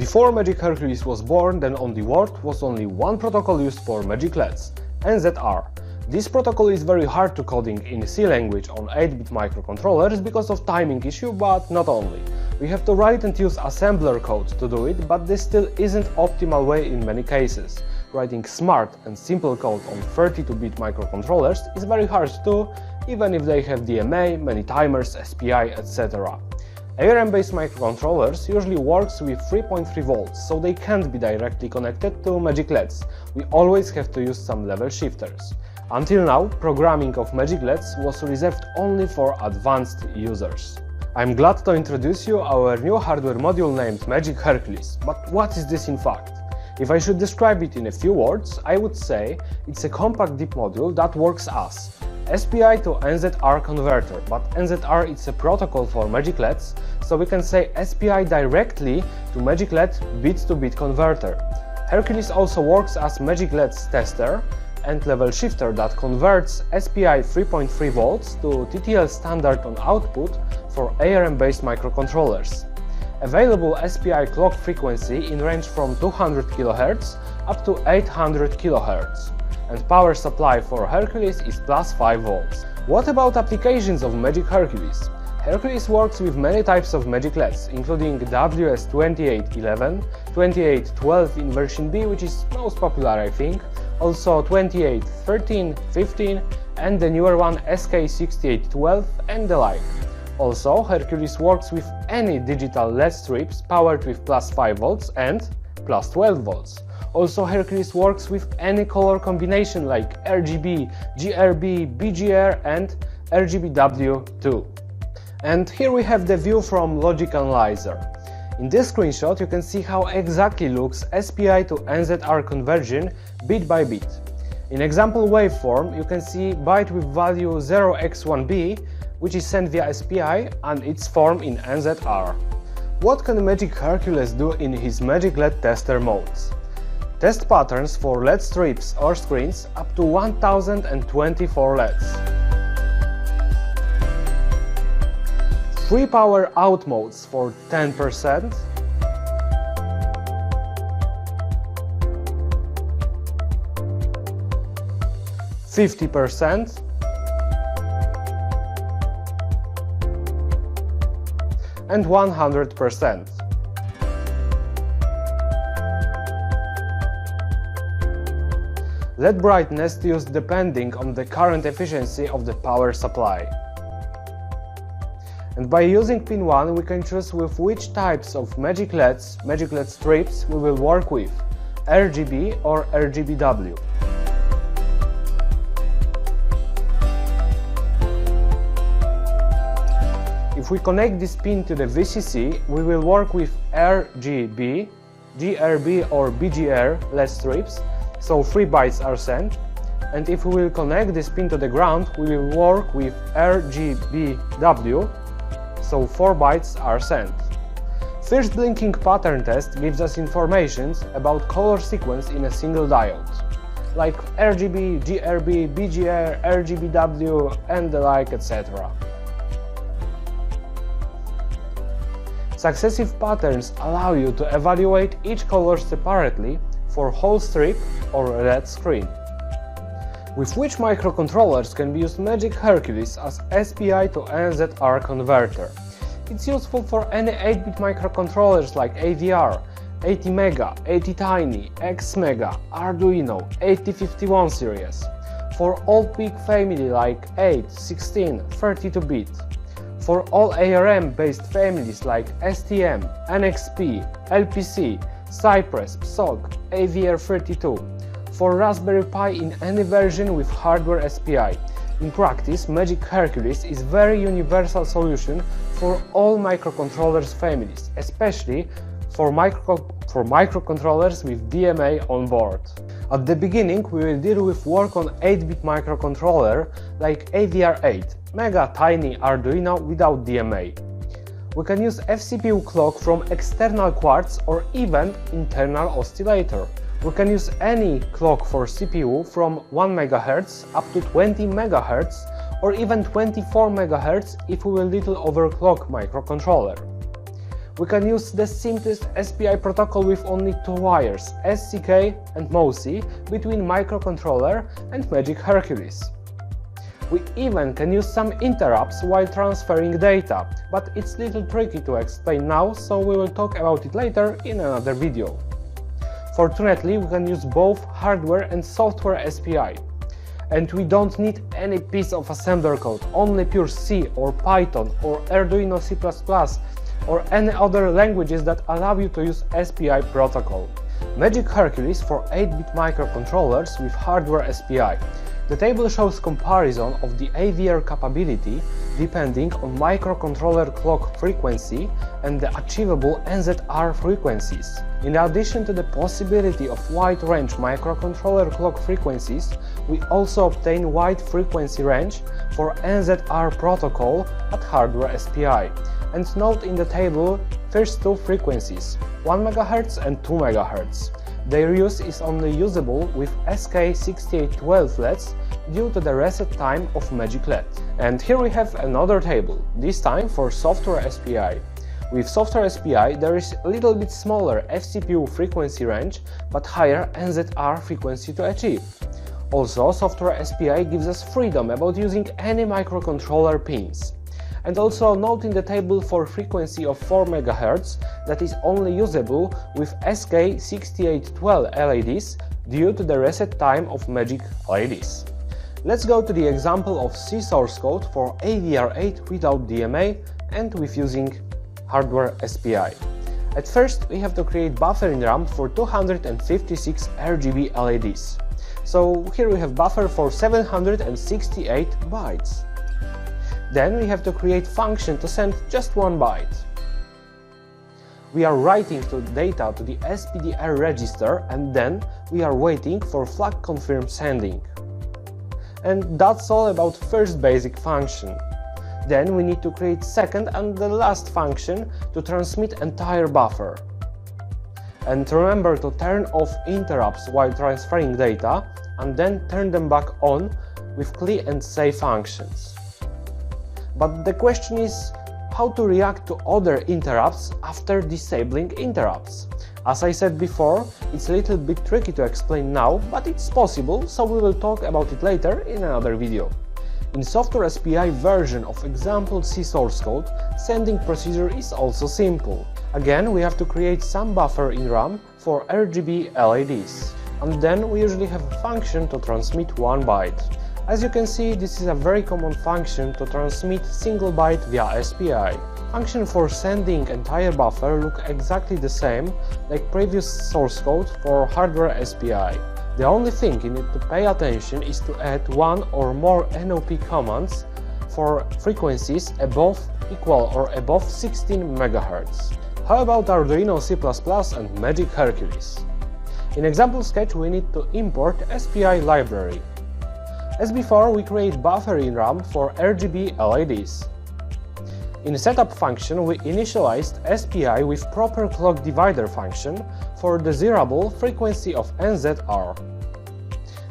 Before Magic Hercules was born, then on the world was only one protocol used for Magic LEDs, NZR. This protocol is very hard to coding in C language on 8-bit microcontrollers because of timing issue, but not only. We have to write and use assembler code to do it, but this still isn't optimal way in many cases. Writing smart and simple code on 32-bit microcontrollers is very hard too, even if they have DMA, many timers, SPI, etc. ARM-based microcontrollers usually works with 3.3 volts, so they can't be directly connected to Magic LEDs. We always have to use some level shifters. Until now, programming of Magic LEDs was reserved only for advanced users. I'm glad to introduce you our new hardware module named Magic Hercules. But what is this in fact? If I should describe it in a few words, I would say it's a compact DIP module that works as SPI to NZR converter, but NZR is a protocol for Magic LEDs, so we can say SPI directly to Magic LED bit-to-bit converter. Hercules also works as Magic LEDs tester and level shifter that converts SPI 3.3 volts to TTL standard on output for ARM-based microcontrollers. Available SPI clock frequency in range from 200 kHz up to 800 kHz. And power supply for Hercules is plus 5 volts. What about applications of Magic Hercules? Hercules works with many types of Magic LEDs, including WS2811, 2812 in version B, which is most popular I think, also 2813, 15 and the newer one SK6812 and the like. Also, Hercules works with any digital LED strips powered with plus 5 volts and plus 12 volts. Also, Hercules works with any color combination like RGB, GRB, BGR and RGBW2. And here we have the view from Logic Analyzer. In this screenshot you can see how exactly looks SPI to NZR conversion bit by bit. In example waveform you can see byte with value 0x1b, which is sent via SPI and its form in NZR. What can Magic Hercules do in his Magic LED tester modes? Test patterns for LED strips or screens up to 1024 LEDs. 3 power out modes for 10%, 50%, and 100%. LED brightness used depending on the current efficiency of the power supply. And by using pin 1 we can choose with which types of Magic LED strips we will work with, RGB or RGBW. If we connect this pin to the VCC, we will work with RGB, GRB or BGR LED strips, so 3 bytes are sent, and if we will connect this pin to the ground, we will work with RGBW, so 4 bytes are sent. First blinking pattern test gives us information about color sequence in a single diode, like RGB, GRB, BGR, RGBW and the like, etc. Successive patterns allow you to evaluate each color separately for whole strip or LED screen. With which microcontrollers can be used Magic Hercules as SPI to NZR converter? It's useful for any 8-bit microcontrollers like AVR, 80Mega, 80Tiny, X-Mega, Arduino, 8051 series. For all PIC family like 8, 16, 32-bit. For all ARM-based families like STM, NXP, LPC, Cypress, PSOG, AVR32. For Raspberry Pi in any version with hardware SPI. In practice, Magic Hercules is very universal solution for all microcontrollers families, especially for microcontrollers with DMA on board. At the beginning, we will deal with work on 8-bit microcontroller like AVR8, Mega Tiny Arduino without DMA. We can use FCPU clock from external quartz or even internal oscillator. We can use any clock for CPU from 1 MHz up to 20 MHz or even 24 MHz if we will little overclock microcontroller. We can use the simplest SPI protocol with only two wires, SCK and MOSI, between microcontroller and Magic Hercules. We even can use some interrupts while transferring data, but it's a little tricky to explain now, so we will talk about it later in another video. Fortunately, we can use both hardware and software SPI. And we don't need any piece of assembler code, only pure C or Python or Arduino C++ or any other languages that allow you to use SPI protocol. Magic Hercules for 8-bit microcontrollers with hardware SPI. The table shows comparison of the AVR capability depending on microcontroller clock frequency and the achievable NZR frequencies. In addition to the possibility of wide-range microcontroller clock frequencies, we also obtain wide frequency range for NZR protocol at hardware SPI. And note in the table first two frequencies, 1 MHz and 2 MHz. Their use is only usable with SK6812 LEDs due to the reset time of Magic LED. And here we have another table, this time for software SPI. With software SPI there is a little bit smaller FCPU frequency range but higher NZR frequency to achieve. Also, software SPI gives us freedom about using any microcontroller pins. And also note in the table for frequency of 4 MHz that is only usable with SK6812 LEDs due to the reset time of Magic LEDs. Let's go to the example of C source code for AVR8 without DMA and with using hardware SPI. At first we have to create buffer in RAM for 256 RGB LEDs. So here we have buffer for 768 bytes. Then we have to create function to send just 1 byte. We are writing the data to the SPDR register and then we are waiting for flag confirm sending. And that's all about first basic function. Then we need to create second and the last function to transmit entire buffer. And remember to turn off interrupts while transferring data and then turn them back on with clear and save functions. But the question is how to react to other interrupts after disabling interrupts. As I said before, it's a little bit tricky to explain now, but it's possible, so we will talk about it later in another video. In software SPI version of example C source code, sending procedure is also simple. Again, we have to create some buffer in RAM for RGB LEDs. And then we usually have a function to transmit 1 byte. As you can see, this is a very common function to transmit single byte via SPI. Function for sending entire buffer look exactly the same like previous source code for hardware SPI. The only thing you need to pay attention is to add one or more NOP commands for frequencies above, equal or above 16 MHz. How about Arduino C++ and Magic Hercules? In example sketch we need to import SPI library. As before, we create buffer in RAM for RGB LEDs. In setup function, we initialized SPI with proper clock divider function for desirable frequency of NZR.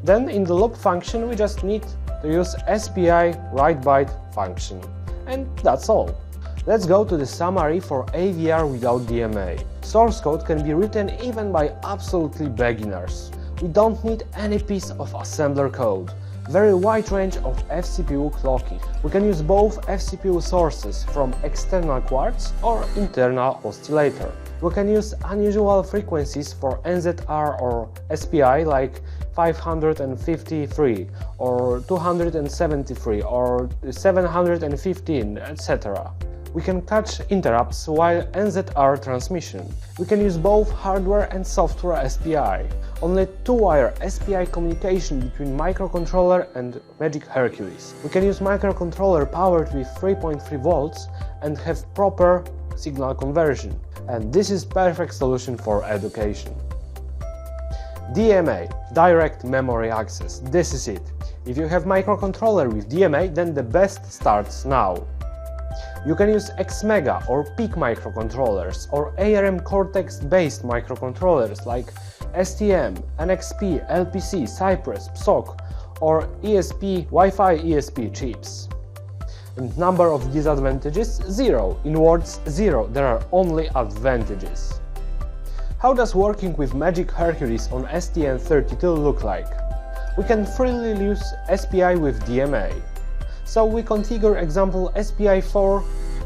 Then in the loop function, we just need to use SPI write byte function. And that's all. Let's go to the summary for AVR without DMA. Source code can be written even by absolutely beginners. We don't need any piece of assembler code. Very wide range of FCPU clocking. We can use both FCPU sources from external quartz or internal oscillator. We can use unusual frequencies for NZR or SPI like 553 or 273 or 715, etc. We can catch interrupts while NZR transmission. We can use both hardware and software SPI. Only two-wire SPI communication between microcontroller and Magic Hercules. We can use microcontroller powered with 3.3 volts and have proper signal conversion. And this is perfect solution for education. DMA, direct memory access. This is it. If you have microcontroller with DMA, then the best starts now. You can use XMega or PIC microcontrollers or ARM Cortex-based microcontrollers like STM, NXP, LPC, Cypress, PSOC or ESP, Wi-Fi ESP chips. And number of disadvantages? 0. In words, 0. There are only advantages. How does working with Magic Hercules on STM32 look like? We can freely use SPI with DMA. So we configure example SPI4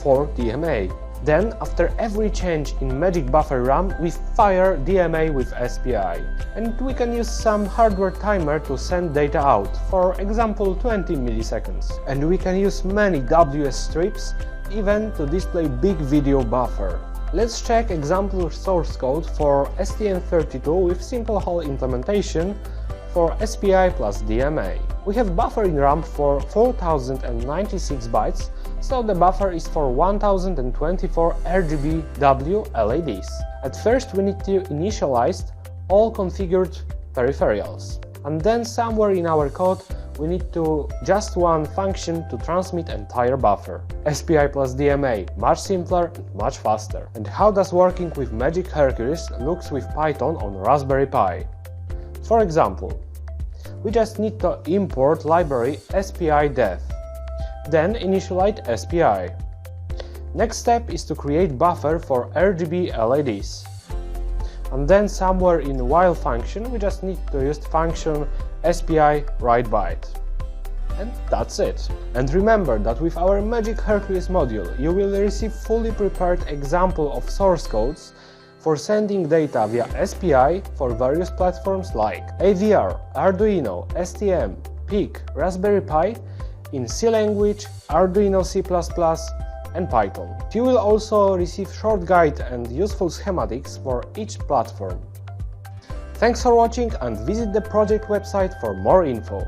for DMA. Then, after every change in Magic Buffer RAM, we fire DMA with SPI. And we can use some hardware timer to send data out, for example 20 milliseconds. And we can use many WS strips, even to display big video buffer. Let's check example source code for STM32 with simple hole implementation for SPI plus DMA. We have buffer in RAM for 4096 bytes, so the buffer is for 1024 RGB LEDs. At first we need to initialize all configured peripherals. And then somewhere in our code we need to just one function to transmit entire buffer. SPI plus DMA, much simpler and much faster. And how does working with Magic Hercules looks with Python on Raspberry Pi? For example, we just need to import library SPI-dev, then initialize SPI. Next step is to create buffer for RGB LEDs. And then somewhere in while function we just need to use function SPI write byte. And that's it. And remember that with our Magic Hercules module you will receive fully prepared example of source codes for sending data via SPI for various platforms like AVR, Arduino, STM, PIC, Raspberry Pi, in C language, Arduino C++, and Python. You will also receive short guide and useful schematics for each platform. Thanks for watching and visit the project website for more info.